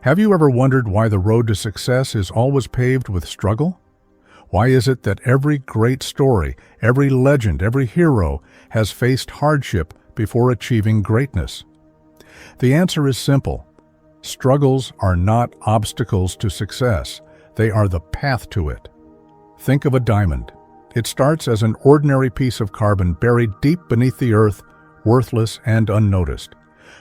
Have you ever wondered why the road to success is always paved with struggle? Why is it that every great story, every legend, every hero has faced hardship before achieving greatness? The answer is simple. Struggles are not obstacles to success. They are the path to it. Think of a diamond. It starts as an ordinary piece of carbon buried deep beneath the earth, worthless and unnoticed.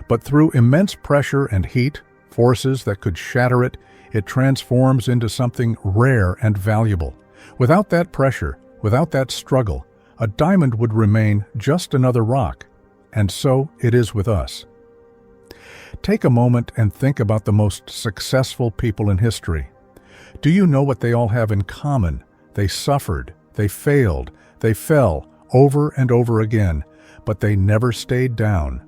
But through immense pressure and heat, forces that could shatter it, it transforms into something rare and valuable. Without that pressure, without that struggle, a diamond would remain just another rock. And so it is with us. Take a moment and think about the most successful people in history. Do you know what they all have in common? They suffered, they failed, they fell over and over again, but they never stayed down.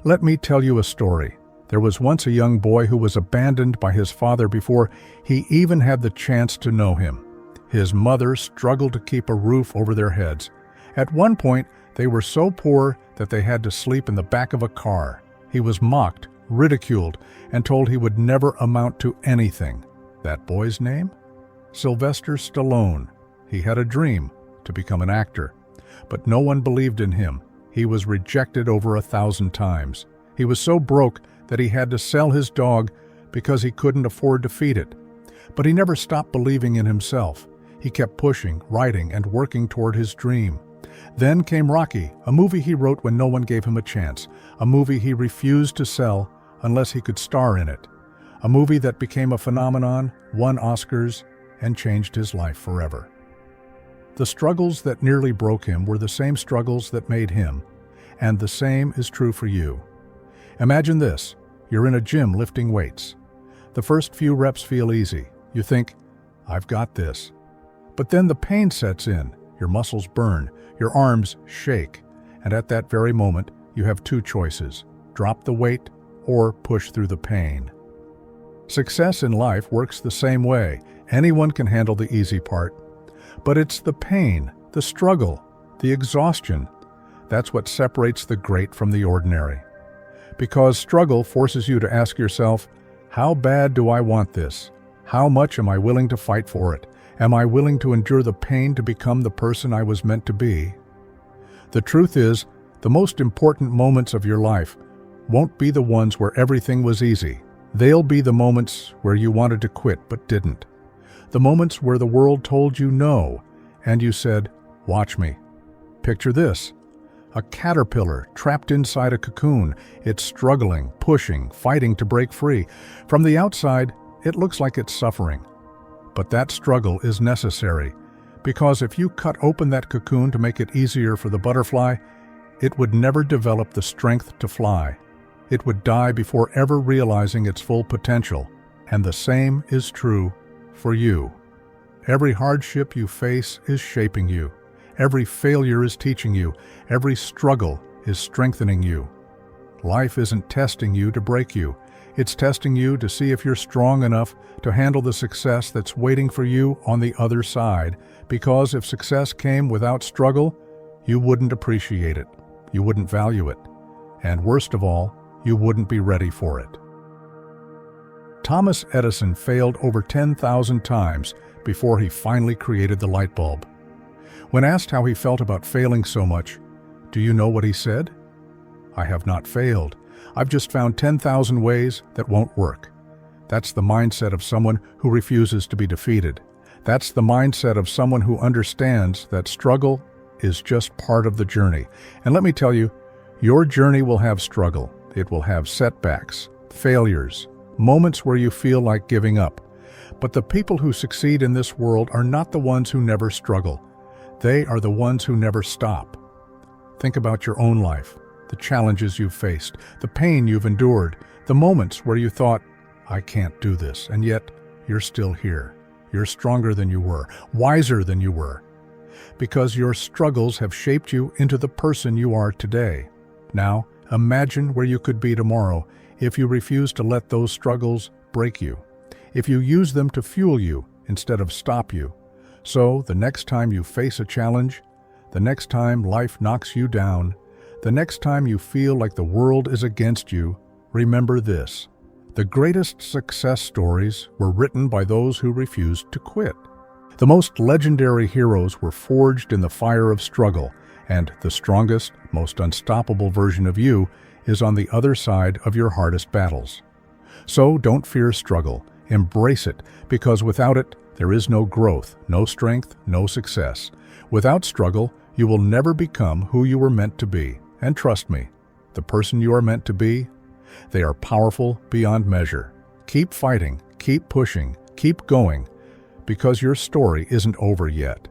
Let me tell you a story. There was once a young boy who was abandoned by his father before he even had the chance to know him. His mother struggled to keep a roof over their heads. At one point, they were so poor that they had to sleep in the back of a car. He was mocked, ridiculed, and told he would never amount to anything. That boy's name? Sylvester Stallone. He had a dream to become an actor, but no one believed in him. He was rejected over 1,000 times. He was so broke that he had to sell his dog because he couldn't afford to feed it. But he never stopped believing in himself. He kept pushing, writing, and working toward his dream. Then came Rocky, a movie he wrote when no one gave him a chance, a movie he refused to sell unless he could star in it, a movie that became a phenomenon, won Oscars, and changed his life forever. The struggles that nearly broke him were the same struggles that made him, and the same is true for you. Imagine this. You're in a gym lifting weights. The first few reps feel easy. You think, I've got this. But then the pain sets in. Your muscles burn, your arms shake, and at that very moment, you have two choices: drop the weight or push through the pain. Success in life works the same way. Anyone can handle the easy part. But it's the pain, the struggle, the exhaustion. That's what separates the great from the ordinary. Because struggle forces you to ask yourself, how bad do I want this? How much am I willing to fight for it? Am I willing to endure the pain to become the person I was meant to be? The truth is, the most important moments of your life won't be the ones where everything was easy. They'll be the moments where you wanted to quit but didn't. The moments where the world told you no, and you said, watch me. Picture this. A caterpillar trapped inside a cocoon. It's struggling, pushing, fighting to break free. From the outside, it looks like it's suffering. But that struggle is necessary, because if you cut open that cocoon to make it easier for the butterfly, it would never develop the strength to fly. It would die before ever realizing its full potential. And the same is true for you. Every hardship you face is shaping you. Every failure is teaching you. Every struggle is strengthening you. Life isn't testing you to break you. It's testing you to see if you're strong enough to handle the success that's waiting for you on the other side. Because if success came without struggle, you wouldn't appreciate it. You wouldn't value it. And worst of all, you wouldn't be ready for it. Thomas Edison failed over 10,000 times before he finally created the light bulb. When asked how he felt about failing so much, do you know what he said? I have not failed. I've just found 10,000 ways that won't work. That's the mindset of someone who refuses to be defeated. That's the mindset of someone who understands that struggle is just part of the journey. And let me tell you, your journey will have struggle. It will have setbacks, failures, moments where you feel like giving up. But the people who succeed in this world are not the ones who never struggle. They are the ones who never stop. Think about your own life, the challenges you've faced, the pain you've endured, the moments where you thought, I can't do this, and yet you're still here. You're stronger than you were, wiser than you were, because your struggles have shaped you into the person you are today. Now, imagine where you could be tomorrow if you refuse to let those struggles break you, if you use them to fuel you instead of stop you. So, the next time you face a challenge, the next time life knocks you down, the next time you feel like the world is against you, remember this. The greatest success stories were written by those who refused to quit. The most legendary heroes were forged in the fire of struggle, and the strongest, most unstoppable version of you is on the other side of your hardest battles. So don't fear struggle. Embrace it, because without it, there is no growth, no strength, no success. Without struggle, you will never become who you were meant to be. And trust me, the person you are meant to be, they are powerful beyond measure. Keep fighting, keep pushing, keep going, because your story isn't over yet.